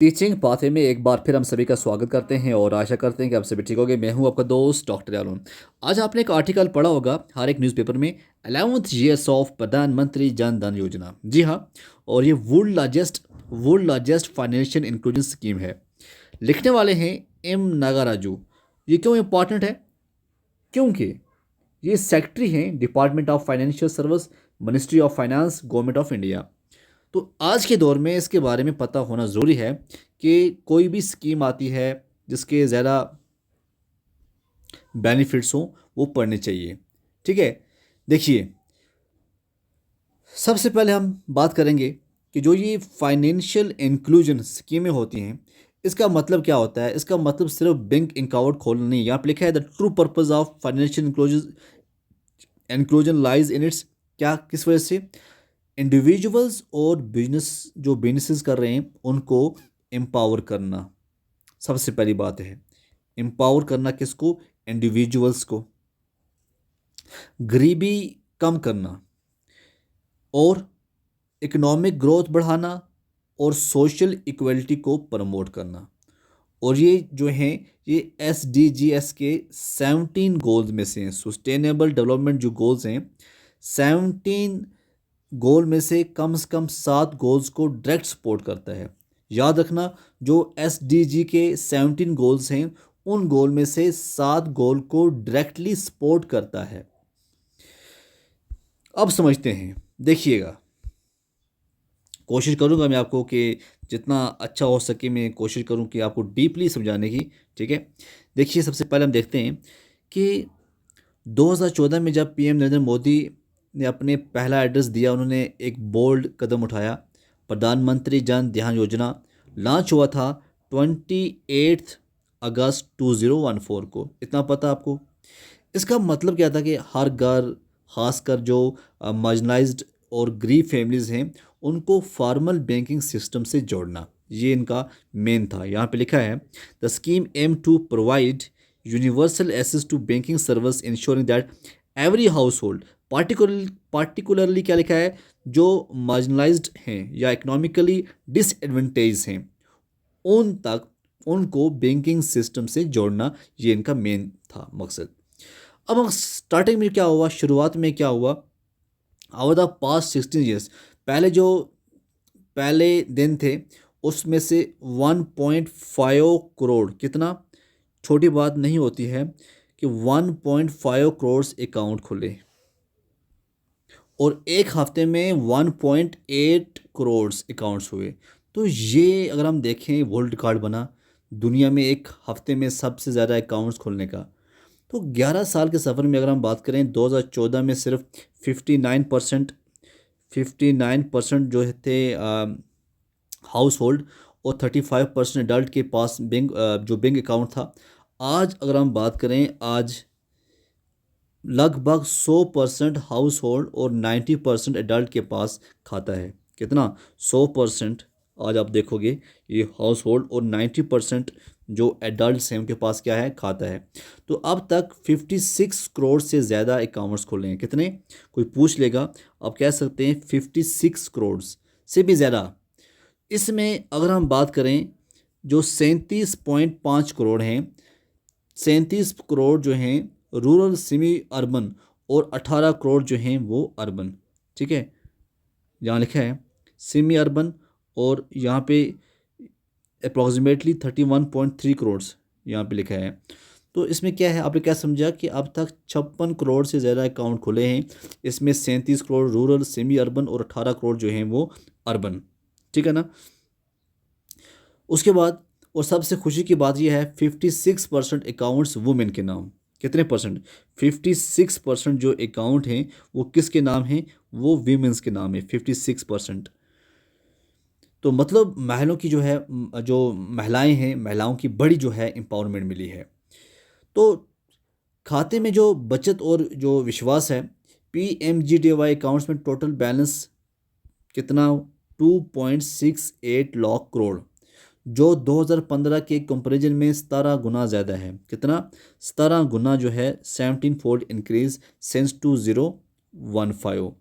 Teaching पाथे में एक बार फिर हम सभी का स्वागत करते हैं और आशा करते हैं कि आप सभी ठीक होंगे। मैं हूं आपका दोस्त डॉक्टर यारून। आज आपने एक आर्टिकल पढ़ा होगा हर एक न्यूज़पेपर में, 11th ईयर्स ऑफ प्रधानमंत्री जन धन योजना। जी हाँ, और ये world largest financial inclusion scheme है। लिखने वाले हैं एम नागाराजू। ये क्यों इम्पॉर्टेंट है? क्योंकि ये सेक्रेटरी हैं department of financial service, ministry of finance, government of India. तो आज के दौर में इसके बारे में पता होना ज़रूरी है कि कोई भी स्कीम आती है जिसके ज़्यादा बेनिफिट्स हों, वो पढ़ने चाहिए। ठीक है, देखिए, सबसे पहले हम बात करेंगे कि जो ये फाइनेंशियल इंक्लूजन स्कीमें होती हैं, इसका मतलब क्या होता है। इसका मतलब सिर्फ बैंक अकाउंट खोलना नहीं। यहाँ पे लिखा है the true purpose of financial inclusion lies in its, क्या किस वजह से इंडिविजुअल्स और बिजनेस जो बिजनेसेस कर रहे हैं उनको एम्पावर करना। सबसे पहली बात है एम्पावर करना, किसको? इंडिविजुअल्स को। गरीबी कम करना और इकोनॉमिक ग्रोथ बढ़ाना और सोशल इक्वलिटी को प्रमोट करना। और ये जो हैं ये SDGs के 17 गोल्स में से हैं। सस्टेनेबल डेवलपमेंट जो गोल्स हैं, 17 गोल में से कम 7 गोल्स को डायरेक्ट सपोर्ट करता है। याद रखना, जो SDG के 17 गोल्स हैं उन गोल में से 7 गोल को डायरेक्टली सपोर्ट करता है। अब समझते हैं, देखिएगा, कोशिश करूंगा मैं आपको कि जितना अच्छा हो सके मैं कोशिश करूं कि आपको डीपली समझाने की। ठीक है, देखिए, सबसे पहले हम देखते हैं कि 2014 में जब PM नरेंद्र मोदी ने अपने पहला एड्रेस दिया, उन्होंने एक बोल्ड कदम उठाया। प्रधानमंत्री जन धन योजना लॉन्च हुआ था 28 अगस्त 2014 को। इतना पता आपको? इसका मतलब क्या था कि हर घर, खासकर जो मार्जिनलाइज्ड और गरीब फैमिलीज़ हैं, उनको फॉर्मल बैंकिंग सिस्टम से जोड़ना, ये इनका मेन था। यहाँ पे लिखा है the scheme aim to provide universal access to banking service ensuring that every household, particularly क्या लिखा है, जो मार्जिनलाइज्ड हैं या इकोनॉमिकली डिसएडवांटेज हैं उन तक उनको बैंकिंग सिस्टम से जोड़ना, ये इनका मेन था मकसद। अब हम स्टार्टिंग में क्या हुआ, शुरुआत में क्या हुआ, ओवर द पास्ट 16 ईयर्स, पहले दिन थे उसमें से 1.5 करोड़, कितना छोटी बात नहीं होती है कि 1.5 करोड़ अकाउंट खुले, और एक हफ्ते में 1.8 करोड़ अकाउंट्स हुए। तो ये अगर हम देखें वर्ल्ड रिकॉर्ड बना दुनिया में एक हफ्ते में सबसे ज़्यादा अकाउंट्स खोलने का। तो 11 साल के सफ़र में अगर हम बात करें, 2014 में सिर्फ 59% जो थे हाउस होल्ड और 35% अडल्ट के पास जो बैंक अकाउंट था। आज अगर हम बात करें, आज लगभग 100% हाउस होल्ड और 90% एडल्ट के पास खाता है। कितना? 100%। आज आप देखोगे ये हाउस होल्ड और 90% जो एडल्ट्स हैं उनके पास क्या है, खाता है। तो अब तक 56 करोड़ से ज़्यादा अकाउंट्स खोले हैं। कितने? कोई पूछ लेगा, आप कह सकते हैं 56 करोड़ से भी ज़्यादा। इसमें अगर हम बात करें, जो 37.5 करोड़ हैं, 37 करोड़ जो हैं रूरल सेमी अर्बन और 18 करोड़ जो हैं वो अर्बन। ठीक है, यहाँ लिखा है सेमी अर्बन, और यहाँ पे अप्रॉक्सीमेटली 31.3 करोड़ यहाँ पे लिखा है। तो इसमें क्या है, आपने क्या समझा कि अब तक 56 करोड़ से ज़्यादा अकाउंट खुले हैं। इसमें 37 करोड़ रूरल सेमी अर्बन और 18 करोड़ जो हैं वो अर्बन। ठीक है ना? उसके बाद, और सबसे खुशी की बात यह है, 56% अकाउंट्स वुमेन के नाम। कितने परसेंट? 56% जो अकाउंट हैं वो किसके नाम हैं? वो वीमेंस के नाम है, 56%। तो मतलब महिलाओं की जो है, जो महिलाएं हैं, महिलाओं की बड़ी जो है एम्पावरमेंट मिली है। तो खाते में जो बचत और जो विश्वास है, PMGDY अकाउंट्स में टोटल बैलेंस कितना? 2.68 लाख करोड़, जो 2015 के कंपैरिजन में 17 गुना ज़्यादा है। कितना? 17 गुना जो है, 17 फोल्ड इंक्रीज सिंस 2015।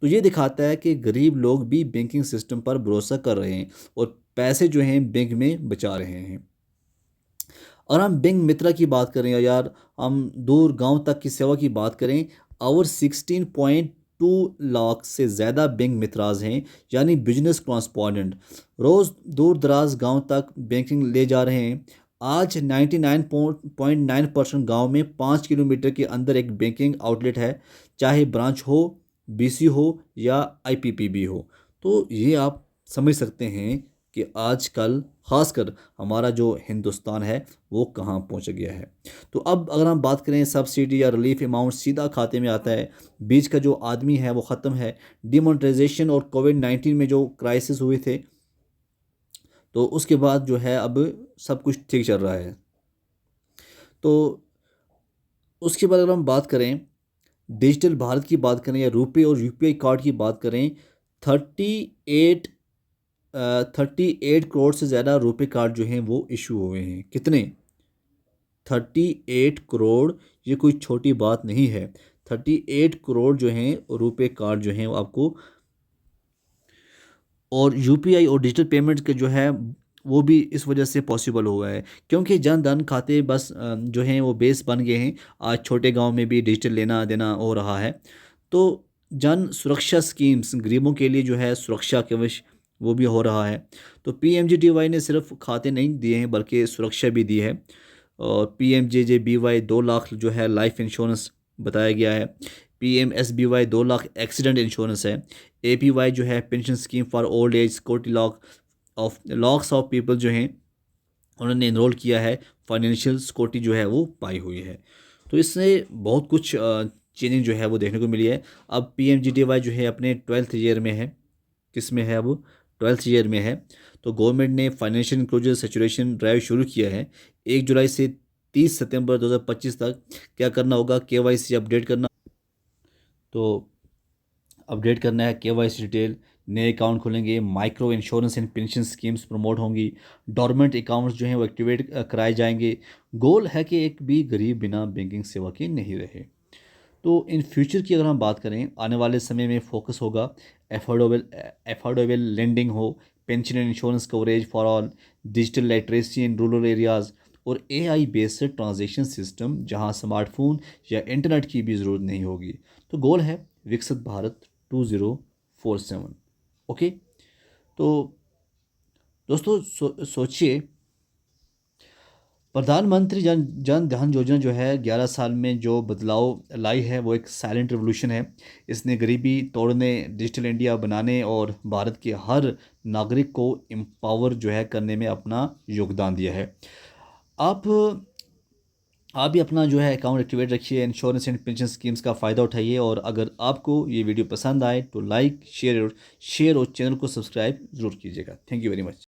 तो ये दिखाता है कि गरीब लोग भी बैंकिंग सिस्टम पर भरोसा कर रहे हैं और पैसे जो हैं बैंक में बचा रहे हैं। और हम बैंक मित्रा की बात करें यार, हम दूर गांव तक की सेवा की बात करें, और 16.2 लाख से ज़्यादा बैंक मित्राज हैं, यानी बिजनेस कॉरस्पॉन्डेंट रोज़ दूर दराज गांव तक बैंकिंग ले जा रहे हैं। आज 99.9% गांव में 5 किलोमीटर के अंदर एक बैंकिंग आउटलेट है, चाहे ब्रांच हो, बीसी हो या आईपीपीबी हो। तो ये आप समझ सकते हैं कि आजकल खासकर हमारा जो हिंदुस्तान है वो कहाँ पहुँच गया है। तो अब अगर हम बात करें सब्सिडी या रिलीफ अमाउंट सीधा खाते में आता है, बीच का जो आदमी है वो ख़त्म है। डिमोनेटाइजेशन और कोविड-19 में जो क्राइसिस हुए थे, तो उसके बाद जो है अब सब कुछ ठीक चल रहा है। तो उसके बाद अगर हम बात करें डिजिटल भारत की बात करें या रुपए और यूपीआई कार्ड की बात करें, 38 38 करोड़ से ज़्यादा रुपए कार्ड जो हैं वो इशू हुए हैं। कितने? 38 करोड़। ये कोई छोटी बात नहीं है। 38 करोड़ जो हैं रुपए कार्ड जो हैं वो आपको, और यूपीआई और डिजिटल पेमेंट के जो है वो भी इस वजह से पॉसिबल हुआ है, क्योंकि जन धन खाते बस जो हैं वो बेस बन गए हैं। आज छोटे गांव में भी डिजिटल लेना देना हो रहा है। तो जन सुरक्षा स्कीम्स गरीबों के लिए जो है सुरक्षा कवच वो भी हो रहा है। तो पीएमजीडीवाई ने सिर्फ खाते नहीं दिए हैं बल्कि सुरक्षा भी दी है। और पीएमजेजेबीवाई 2 लाख जो है लाइफ इंश्योरेंस बताया गया है। पीएमएसबीवाई 2 लाख एक्सीडेंट इंश्योरेंस है। एपीवाई जो है pension scheme for old age, security locks of people जो हैं उन्होंने इनरोल किया है, फाइनेंशियल सिक्योरिटी जो है वो पाई हुई है। तो इससे बहुत कुछ चेंजिंग जो है वो देखने को मिली है। अब पीएमजीडीवाई जो है अपने 12th ईयर में है। किस में है? अब 12th ईयर में है। तो गवर्नमेंट ने फाइनेंशियल इंक्लूजन सैचुरेशन ड्राइव शुरू किया है। 1 जुलाई से 30 सितंबर 2025 तक क्या करना होगा? केवाईसी अपडेट करना। तो अपडेट करना है केवाईसी डिटेल, नए अकाउंट खुलेंगे, micro insurance and pension schemes promote होंगी, डोरमेंट अकाउंट्स जो हैं वो एक्टिवेट कराए जाएंगे। गोल है कि एक भी गरीब बिना बैंकिंग सेवा के नहीं रहे। तो इन फ्यूचर की अगर हम बात करें, आने वाले समय में फोकस होगा एफोर्डेबल लेंडिंग हो, pension and insurance coverage for all, digital literacy in rural areas, और एआई बेस्ड ट्रांजेक्शन सिस्टम जहां स्मार्टफोन या इंटरनेट की भी ज़रूरत नहीं होगी। तो गोल है विकसित भारत 2047। ओके। तो दोस्तों सोचिए, प्रधानमंत्री जन धन योजना जो है 11 साल में जो बदलाव लाई है वो एक साइलेंट रिवोल्यूशन है। इसने गरीबी तोड़ने, डिजिटल इंडिया बनाने और भारत के हर नागरिक को एम्पावर जो है करने में अपना योगदान दिया है। आप आप भी अपना जो है अकाउंट एक्टिवेट रखिए, इंश्योरेंस एंड पेंशन स्कीम्स का फ़ायदा उठाइए। और अगर आपको ये वीडियो पसंद आए तो लाइक शेयर और चैनल को सब्सक्राइब ज़रूर कीजिएगा। Thank you very much.